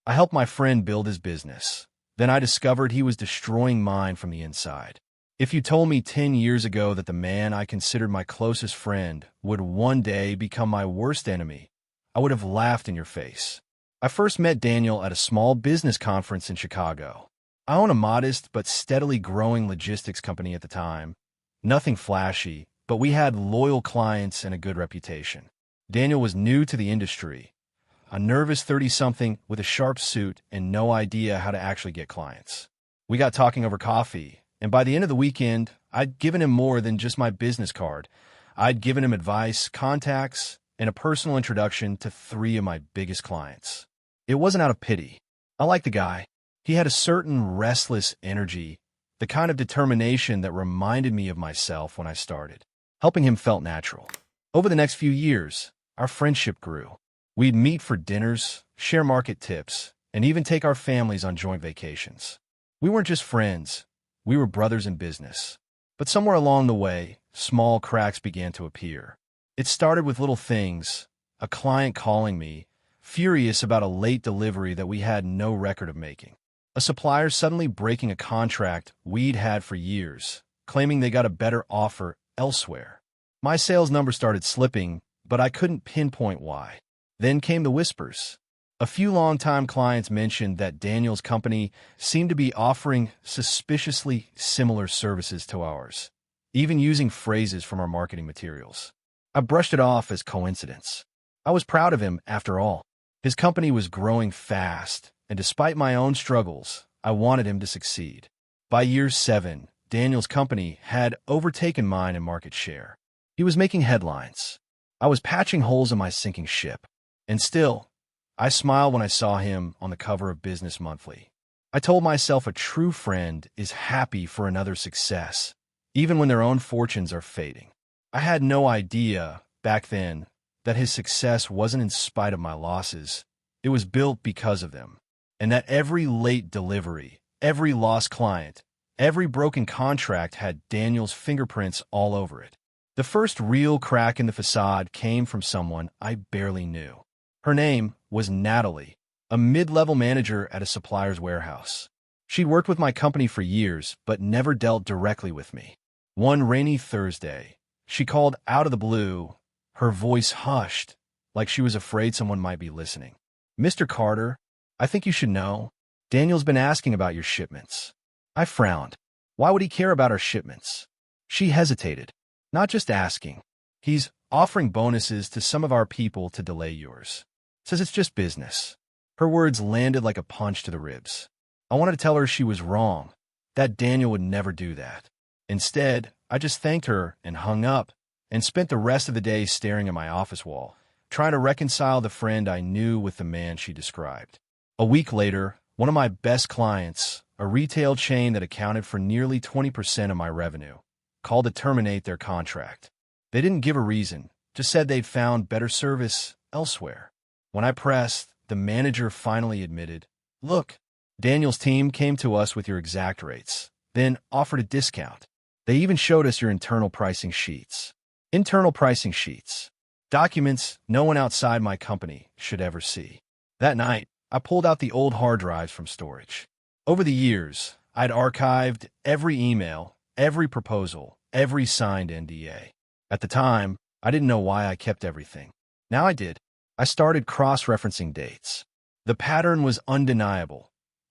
I helped my friend build his business. Then I discovered he was destroying mine from the inside. If you told me 10 years ago that the man I considered my closest friend would one day become my worst enemy, I would have laughed in your face. I first met Daniel at a small business conference in Chicago. I own a modest but steadily growing logistics company at the time. Nothing flashy, but we had loyal clients and a good reputation. Daniel was new to the industry, a nervous 30-something with a sharp suit and no idea how to actually get clients. We got talking over coffee, and by the end of the weekend, I'd given him more than just my business card. I'd given him advice, contacts, and a personal introduction to 3 of my biggest clients. It wasn't out of pity. I liked the guy. He had a certain restless energy, the kind of determination that reminded me of myself when I started. Helping him felt natural. Over the next few years, our friendship grew. We'd meet for dinners, share market tips, and even take our families on joint vacations. We weren't just friends, we were brothers in business. But somewhere along the way, small cracks began to appear. It started with little things, a client calling me, furious about a late delivery that we had no record of making. A supplier suddenly breaking a contract we'd had for years, claiming they got a better offer elsewhere. My sales numbers started slipping, but I couldn't pinpoint why. Then came the whispers. A few longtime clients mentioned that Daniel's company seemed to be offering suspiciously similar services to ours, even using phrases from our marketing materials. I brushed it off as coincidence. I was proud of him, after all. His company was growing fast, and despite my own struggles, I wanted him to succeed. By year 7, Daniel's company had overtaken mine in market share. He was making headlines. I was patching holes in my sinking ship. And still, I smiled when I saw him on the cover of Business Monthly. I told myself a true friend is happy for another's success, even when their own fortunes are fading. I had no idea, back then, that his success wasn't in spite of my losses. It was built because of them. And that every late delivery, every lost client, every broken contract had Daniel's fingerprints all over it. The first real crack in the facade came from someone I barely knew. Her name was Natalie, a mid-level manager at a supplier's warehouse. She'd worked with my company for years, but never dealt directly with me. One rainy Thursday, she called out of the blue, her voice hushed, like she was afraid someone might be listening. "Mr. Carter, I think you should know. Daniel's been asking about your shipments." I frowned. Why would he care about our shipments? She hesitated. "Not just asking. He's offering bonuses to some of our people to delay yours. Says it's just business." Her words landed like a punch to the ribs. I wanted to tell her she was wrong, that Daniel would never do that. Instead, I just thanked her and hung up, and spent the rest of the day staring at my office wall, trying to reconcile the friend I knew with the man she described. A week later, one of my best clients, a retail chain that accounted for nearly 20% of my revenue, called to terminate their contract. They didn't give a reason, just said they'd found better service elsewhere. When I pressed, the manager finally admitted, "Look, Daniel's team came to us with your exact rates, then offered a discount. They even showed us your internal pricing sheets." Internal pricing sheets. Documents no one outside my company should ever see. That night, I pulled out the old hard drives from storage. Over the years, I'd archived every email, every proposal, every signed NDA. At the time, I didn't know why I kept everything. Now I did. I started cross-referencing dates. The pattern was undeniable.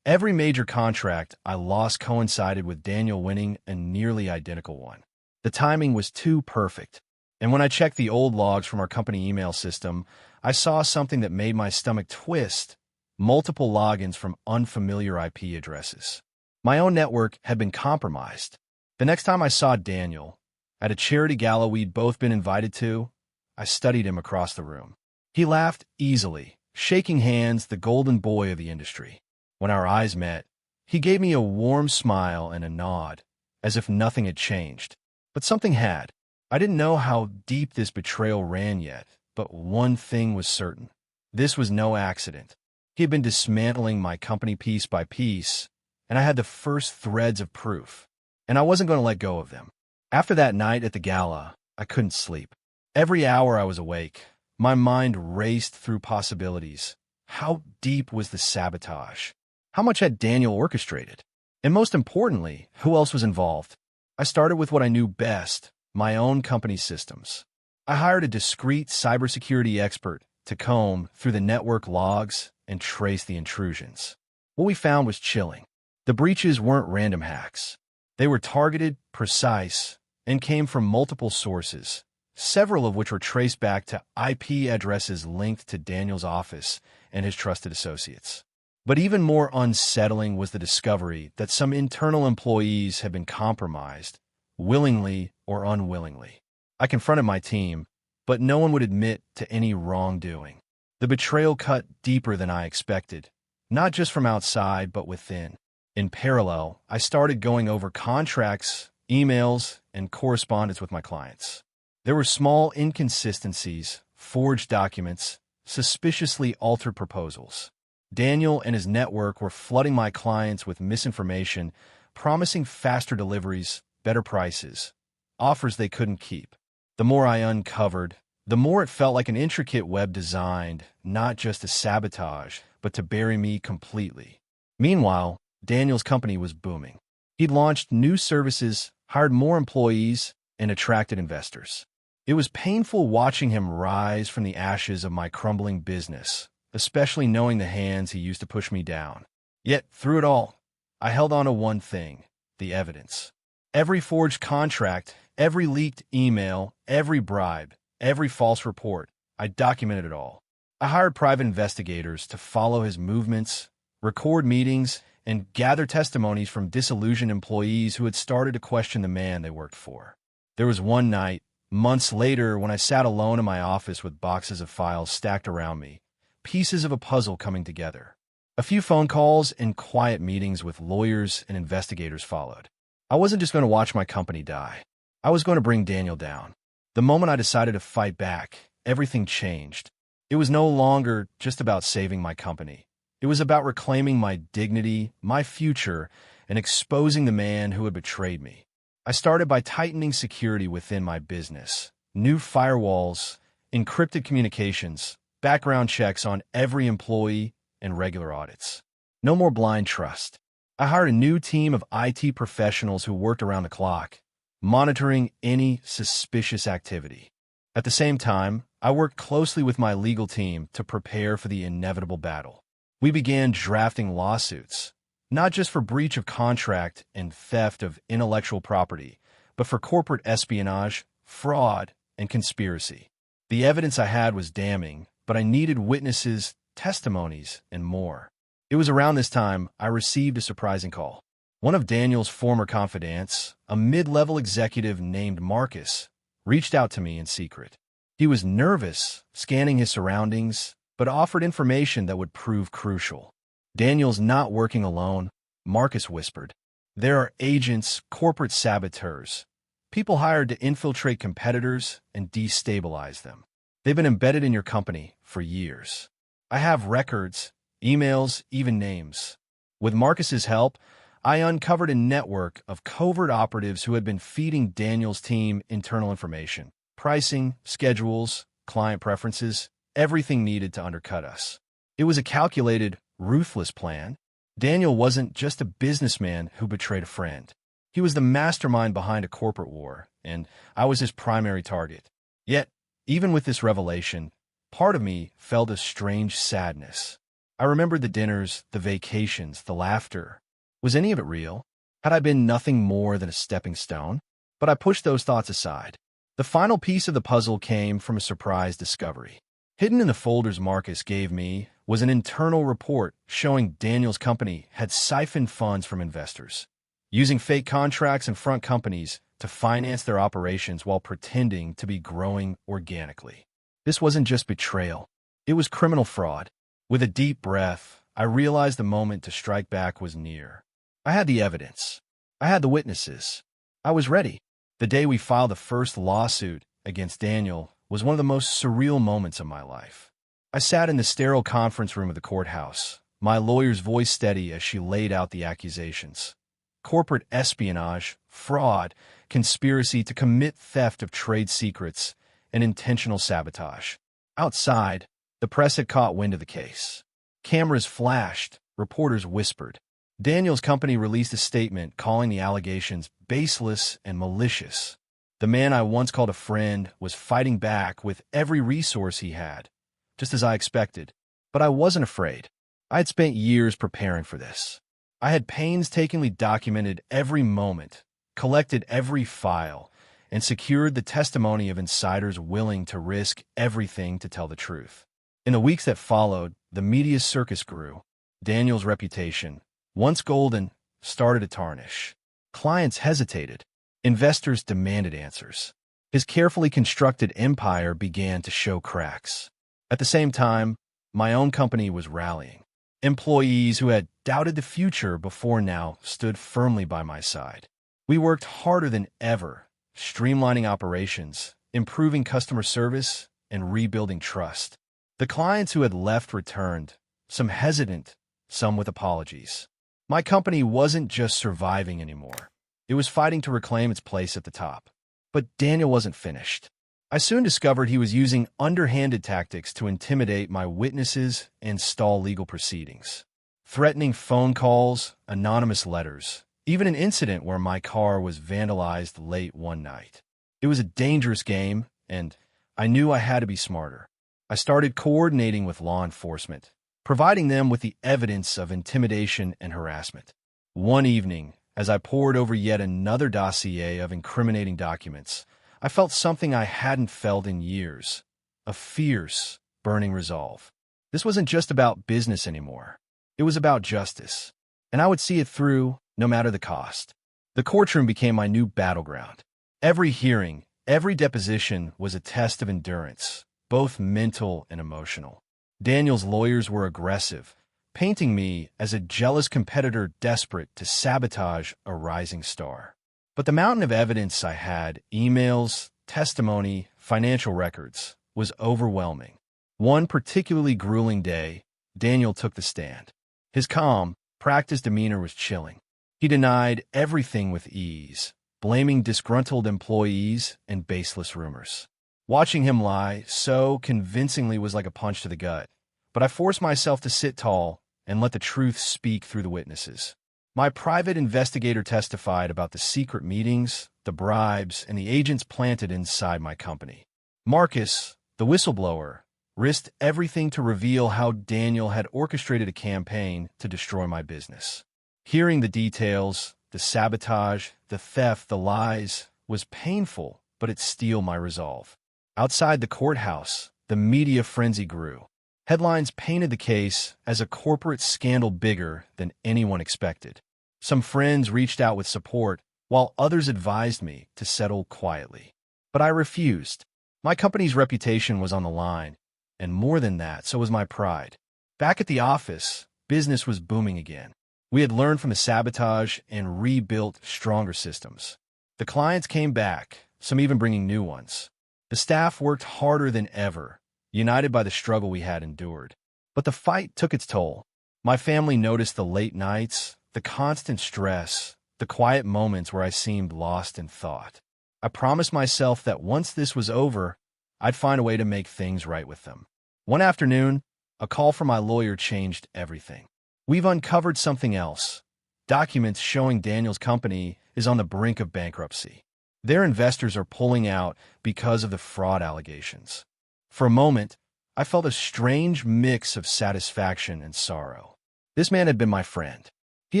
Every major contract I lost coincided with Daniel winning a nearly identical one. The timing was too perfect. And when I checked the old logs from our company email system, I saw something that made my stomach twist: multiple logins from unfamiliar IP addresses. My own network had been compromised. The next time I saw Daniel, at a charity gala we'd both been invited to, I studied him across the room. He laughed easily, shaking hands, the golden boy of the industry. When our eyes met, he gave me a warm smile and a nod, as if nothing had changed. But something had. I didn't know how deep this betrayal ran yet, but one thing was certain. This was no accident. He had been dismantling my company piece by piece, and I had the first threads of proof, and I wasn't going to let go of them. After that night at the gala, I couldn't sleep. Every hour I was awake, my mind raced through possibilities. How deep was the sabotage? How much had Daniel orchestrated? And most importantly, who else was involved? I started with what I knew best, my own company systems. I hired a discreet cybersecurity expert to comb through the network logs and trace the intrusions. What we found was chilling. The breaches weren't random hacks. They were targeted, precise, and came from multiple sources, several of which were traced back to IP addresses linked to Daniel's office and his trusted associates. But even more unsettling was the discovery that some internal employees had been compromised, willingly or unwillingly. I confronted my team, but no one would admit to any wrongdoing. The betrayal cut deeper than I expected, not just from outside, but within. In parallel, I started going over contracts, emails, and correspondence with my clients. There were small inconsistencies, forged documents, suspiciously altered proposals. Daniel and his network were flooding my clients with misinformation, promising faster deliveries, better prices, offers they couldn't keep. The more I uncovered, the more it felt like an intricate web designed, not just to sabotage, but to bury me completely. Meanwhile, Daniel's company was booming. He'd launched new services, hired more employees, and attracted investors. It was painful watching him rise from the ashes of my crumbling business, especially knowing the hands he used to push me down. Yet, through it all, I held on to one thing: the evidence. Every forged contract, every leaked email, every bribe, every false report, I documented it all. I hired private investigators to follow his movements, record meetings, and gather testimonies from disillusioned employees who had started to question the man they worked for. There was one night, months later, when I sat alone in my office with boxes of files stacked around me, pieces of a puzzle coming together. A few phone calls and quiet meetings with lawyers and investigators followed. I wasn't just going to watch my company die. I was going to bring Daniel down. The moment I decided to fight back, everything changed. It was no longer just about saving my company. It was about reclaiming my dignity, my future, and exposing the man who had betrayed me. I started by tightening security within my business. New firewalls, encrypted communications, background checks on every employee, and regular audits. No more blind trust. I hired a new team of IT professionals who worked around the clock, monitoring any suspicious activity. At the same time, I worked closely with my legal team to prepare for the inevitable battle. We began drafting lawsuits, not just for breach of contract and theft of intellectual property, but for corporate espionage, fraud, and conspiracy. The evidence I had was damning, but I needed witnesses, testimonies, and more. It was around this time I received a surprising call. One of Daniel's former confidants, a mid-level executive named Marcus, reached out to me in secret. He was nervous, scanning his surroundings, but offered information that would prove crucial. "Daniel's not working alone," Marcus whispered. "There are agents, corporate saboteurs, people hired to infiltrate competitors and destabilize them. They've been embedded in your company for years. I have records, emails, even names." With Marcus's help, I uncovered a network of covert operatives who had been feeding Daniel's team internal information: pricing, schedules, client preferences, everything needed to undercut us. It was a calculated, ruthless plan. Daniel wasn't just a businessman who betrayed a friend. He was the mastermind behind a corporate war, and I was his primary target. Yet, even with this revelation, part of me felt a strange sadness. I remembered the dinners, the vacations, the laughter. Was any of it real? Had I been nothing more than a stepping stone? But I pushed those thoughts aside. The final piece of the puzzle came from a surprise discovery. Hidden in the folders Marcus gave me was an internal report showing Daniel's company had siphoned funds from investors, using fake contracts and front companies to finance their operations while pretending to be growing organically. This wasn't just betrayal. It was criminal fraud. With a deep breath, I realized the moment to strike back was near. I had the evidence. I had the witnesses. I was ready. The day we filed the first lawsuit against Daniel was one of the most surreal moments of my life. I sat in the sterile conference room of the courthouse, my lawyer's voice steady as she laid out the accusations: corporate espionage, fraud, conspiracy to commit theft of trade secrets, and intentional sabotage. Outside, the press had caught wind of the case. Cameras flashed, reporters whispered. Daniel's company released a statement calling the allegations baseless and malicious. The man I once called a friend was fighting back with every resource he had, just as I expected. But I wasn't afraid. I had spent years preparing for this. I had painstakingly documented every moment, collected every file, and secured the testimony of insiders willing to risk everything to tell the truth. In the weeks that followed, the media circus grew. Daniel's reputation, once golden, started to tarnish. Clients hesitated. Investors demanded answers. His carefully constructed empire began to show cracks. At the same time, my own company was rallying. Employees who had doubted the future before now stood firmly by my side. We worked harder than ever, streamlining operations, improving customer service, and rebuilding trust. The clients who had left returned, some hesitant, some with apologies. My company wasn't just surviving anymore. It was fighting to reclaim its place at the top. But Daniel wasn't finished. I soon discovered he was using underhanded tactics to intimidate my witnesses and stall legal proceedings. Threatening phone calls, anonymous letters, even an incident where my car was vandalized late one night. It was a dangerous game, and I knew I had to be smarter. I started coordinating with law enforcement, providing them with the evidence of intimidation and harassment. One evening, as I pored over yet another dossier of incriminating documents, I felt something I hadn't felt in years, a fierce, burning resolve. This wasn't just about business anymore. It was about justice, and I would see it through, no matter the cost. The courtroom became my new battleground. Every hearing, every deposition was a test of endurance, both mental and emotional. Daniel's lawyers were aggressive, painting me as a jealous competitor desperate to sabotage a rising star. But the mountain of evidence I had, emails, testimony, financial records, was overwhelming. One particularly grueling day, Daniel took the stand. His calm, practiced demeanor was chilling. He denied everything with ease, blaming disgruntled employees and baseless rumors. Watching him lie so convincingly was like a punch to the gut, but I forced myself to sit tall and let the truth speak through the witnesses. My private investigator testified about the secret meetings, the bribes, and the agents planted inside my company. Marcus, the whistleblower, risked everything to reveal how Daniel had orchestrated a campaign to destroy my business. Hearing the details, the sabotage, the theft, the lies, was painful, but it steeled my resolve. Outside the courthouse, the media frenzy grew. Headlines painted the case as a corporate scandal bigger than anyone expected. Some friends reached out with support, while others advised me to settle quietly. But I refused. My company's reputation was on the line, and more than that, so was my pride. Back at the office, business was booming again. We had learned from the sabotage and rebuilt stronger systems. The clients came back, some even bringing new ones. The staff worked harder than ever, united by the struggle we had endured. But the fight took its toll. My family noticed the late nights, the constant stress, the quiet moments where I seemed lost in thought. I promised myself that once this was over, I'd find a way to make things right with them. One afternoon, a call from my lawyer changed everything. We've uncovered something else. Documents showing Daniel's company is on the brink of bankruptcy. Their investors are pulling out because of the fraud allegations. For a moment, I felt a strange mix of satisfaction and sorrow. This man had been my friend. He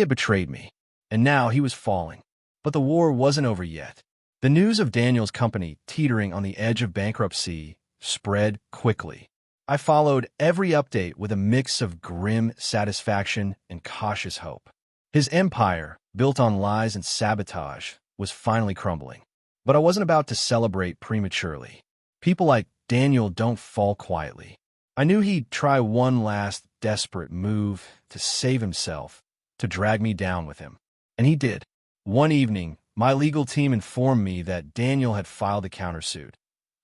had betrayed me, and now he was falling. But the war wasn't over yet. The news of Daniel's company teetering on the edge of bankruptcy spread quickly. I followed every update with a mix of grim satisfaction and cautious hope. His empire, built on lies and sabotage, was finally crumbling. But I wasn't about to celebrate prematurely. People like Daniel don't fall quietly. I knew he'd try one last desperate move to save himself, to drag me down with him. And he did. One evening, my legal team informed me that Daniel had filed a countersuit,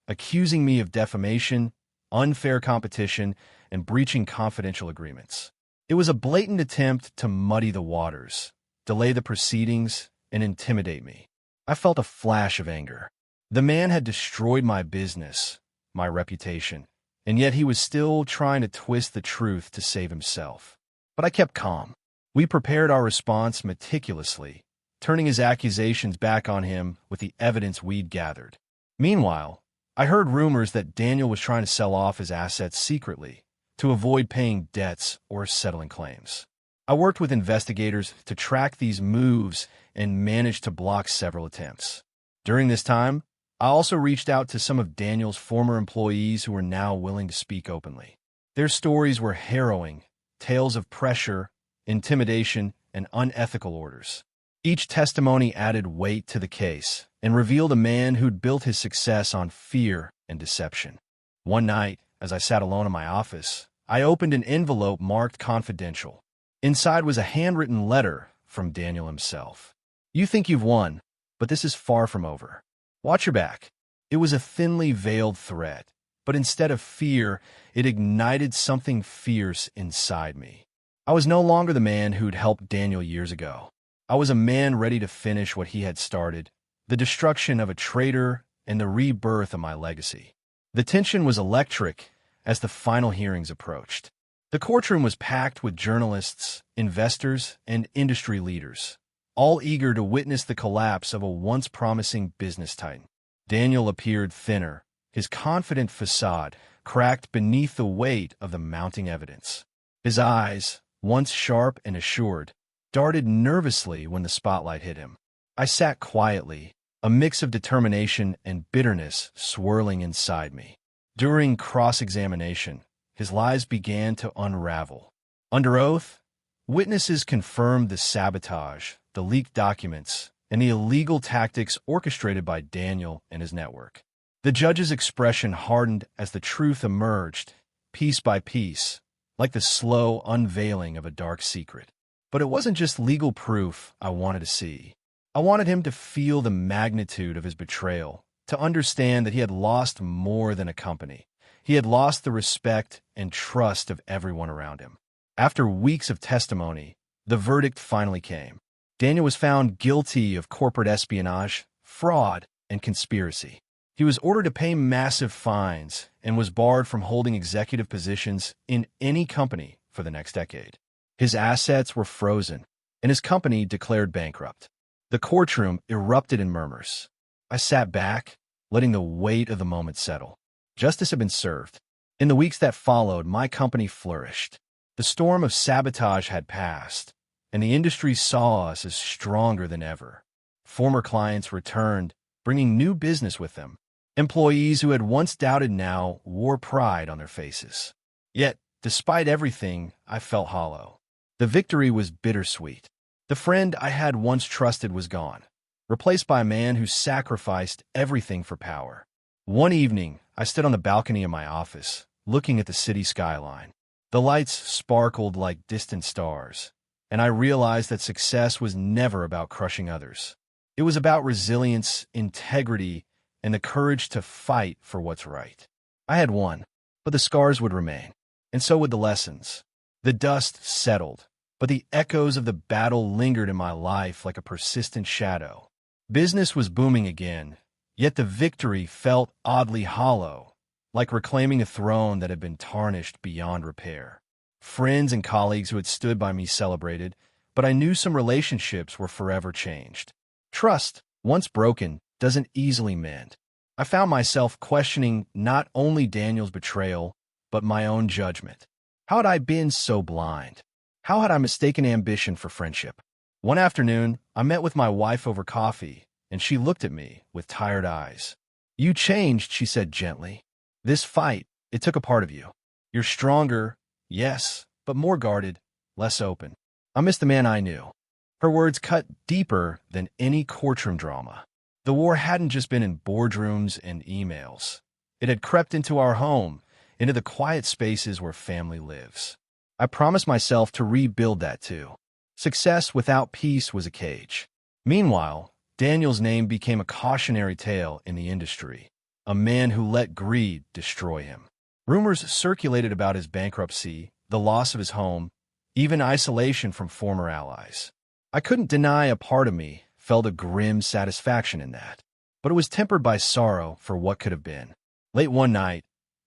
accusing me of defamation, unfair competition, and breaching confidential agreements. It was a blatant attempt to muddy the waters, delay the proceedings, and intimidate me. I felt a flash of anger. The man had destroyed my business, my reputation, and yet he was still trying to twist the truth to save himself. But I kept calm. We prepared our response meticulously, turning his accusations back on him with the evidence we'd gathered. Meanwhile, I heard rumors that Daniel was trying to sell off his assets secretly to avoid paying debts or settling claims. I worked with investigators to track these moves and managed to block several attempts. During this time, I also reached out to some of Daniel's former employees who were now willing to speak openly. Their stories were harrowing, tales of pressure, intimidation, and unethical orders. Each testimony added weight to the case and revealed a man who'd built his success on fear and deception. One night, as I sat alone in my office, I opened an envelope marked confidential. Inside was a handwritten letter from Daniel himself. "You think you've won, but this is far from over. Watch your back." It was a thinly veiled threat, but instead of fear, it ignited something fierce inside me. I was no longer the man who'd helped Daniel years ago. I was a man ready to finish what he had started, the destruction of a traitor and the rebirth of my legacy. The tension was electric as the final hearings approached. The courtroom was packed with journalists, investors, and industry leaders, all eager to witness the collapse of a once promising business titan. Daniel appeared thinner, his confident facade cracked beneath the weight of the mounting evidence. His eyes, once sharp and assured, darted nervously when the spotlight hit him. I sat quietly, a mix of determination and bitterness swirling inside me. During cross-examination, his lies began to unravel. Under oath, witnesses confirmed the sabotage, the leaked documents, and the illegal tactics orchestrated by Daniel and his network. The judge's expression hardened as the truth emerged, piece by piece, like the slow unveiling of a dark secret. But it wasn't just legal proof I wanted to see. I wanted him to feel the magnitude of his betrayal, to understand that he had lost more than a company. He had lost the respect and trust of everyone around him. After weeks of testimony, the verdict finally came. Daniel was found guilty of corporate espionage, fraud, and conspiracy. He was ordered to pay massive fines and was barred from holding executive positions in any company for the next decade. His assets were frozen, and his company declared bankrupt. The courtroom erupted in murmurs. I sat back, letting the weight of the moment settle. Justice had been served. In the weeks that followed, my company flourished. The storm of sabotage had passed, and the industry saw us as stronger than ever. Former clients returned, bringing new business with them. Employees who had once doubted now wore pride on their faces. Yet, despite everything, I felt hollow. The victory was bittersweet. The friend I had once trusted was gone, replaced by a man who sacrificed everything for power. One evening, I stood on the balcony of my office, looking at the city skyline. The lights sparkled like distant stars, and I realized that success was never about crushing others. It was about resilience, integrity, and the courage to fight for what's right. I had won, but the scars would remain, and so would the lessons. The dust settled, but the echoes of the battle lingered in my life like a persistent shadow. Business was booming again, yet the victory felt oddly hollow, like reclaiming a throne that had been tarnished beyond repair. Friends and colleagues who had stood by me celebrated, but I knew some relationships were forever changed. Trust, once broken, doesn't easily mend. I found myself questioning not only Daniel's betrayal, but my own judgment. How had I been so blind? How had I mistaken ambition for friendship? One afternoon, I met with my wife over coffee, and she looked at me with tired eyes. "You changed," she said gently. "This fight, it took a part of you. You're stronger, yes, but more guarded, less open. I miss the man I knew." Her words cut deeper than any courtroom drama. The war hadn't just been in boardrooms and emails. It had crept into our home, into the quiet spaces where family lives. I promised myself to rebuild that too. Success without peace was a cage. Meanwhile, Daniel's name became a cautionary tale in the industry, a man who let greed destroy him. Rumors circulated about his bankruptcy, the loss of his home, even isolation from former allies. I couldn't deny a part of me felt a grim satisfaction in that, but it was tempered by sorrow for what could have been. Late one night,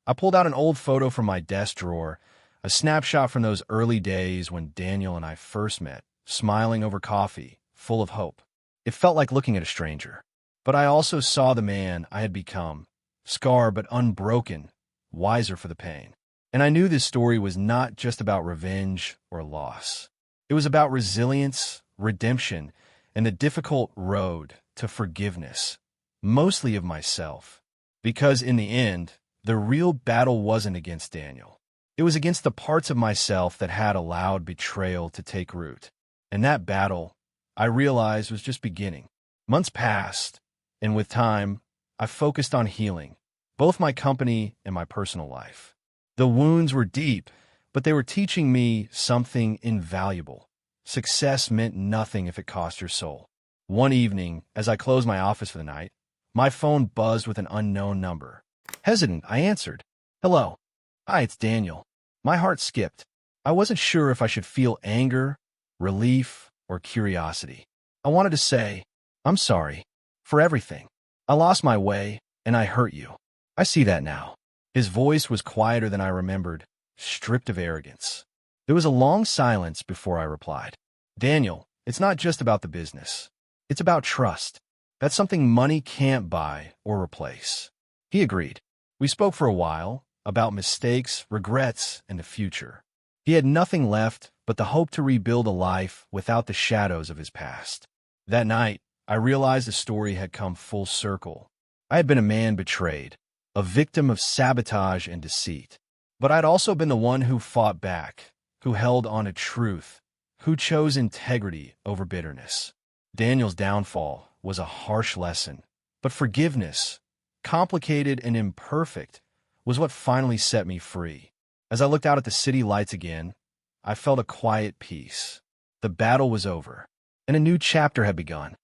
I pulled out an old photo from my desk drawer, a snapshot from those early days when Daniel and I first met, smiling over coffee, full of hope. It felt like looking at a stranger. But I also saw the man I had become, scarred but unbroken, wiser for the pain. And I knew this story was not just about revenge or loss. It was about resilience, redemption, and the difficult road to forgiveness, mostly of myself. Because in the end, the real battle wasn't against Daniel. It was against the parts of myself that had allowed betrayal to take root. And that battle, I realized, was just beginning. Months passed, and with time, I focused on healing, both my company and my personal life. The wounds were deep, but they were teaching me something invaluable. Success meant nothing if it cost your soul. One evening, as I closed my office for the night, my phone buzzed with an unknown number. Hesitant, I answered. Hello. Hi, it's Daniel. My heart skipped. I wasn't sure if I should feel anger, relief, or curiosity. I wanted to say, I'm sorry for everything. I lost my way, and I hurt you. I see that now. His voice was quieter than I remembered, stripped of arrogance. There was a long silence before I replied. Daniel, it's not just about the business. It's about trust. That's something money can't buy or replace. He agreed. We spoke for a while about mistakes, regrets, and the future. He had nothing left but the hope to rebuild a life without the shadows of his past. That night, I realized the story had come full circle. I had been a man betrayed, a victim of sabotage and deceit. But I'd also been the one who fought back, who held on to truth, who chose integrity over bitterness. Daniel's downfall was a harsh lesson, but forgiveness, complicated and imperfect, was what finally set me free. As I looked out at the city lights again, I felt a quiet peace. The battle was over, and a new chapter had begun.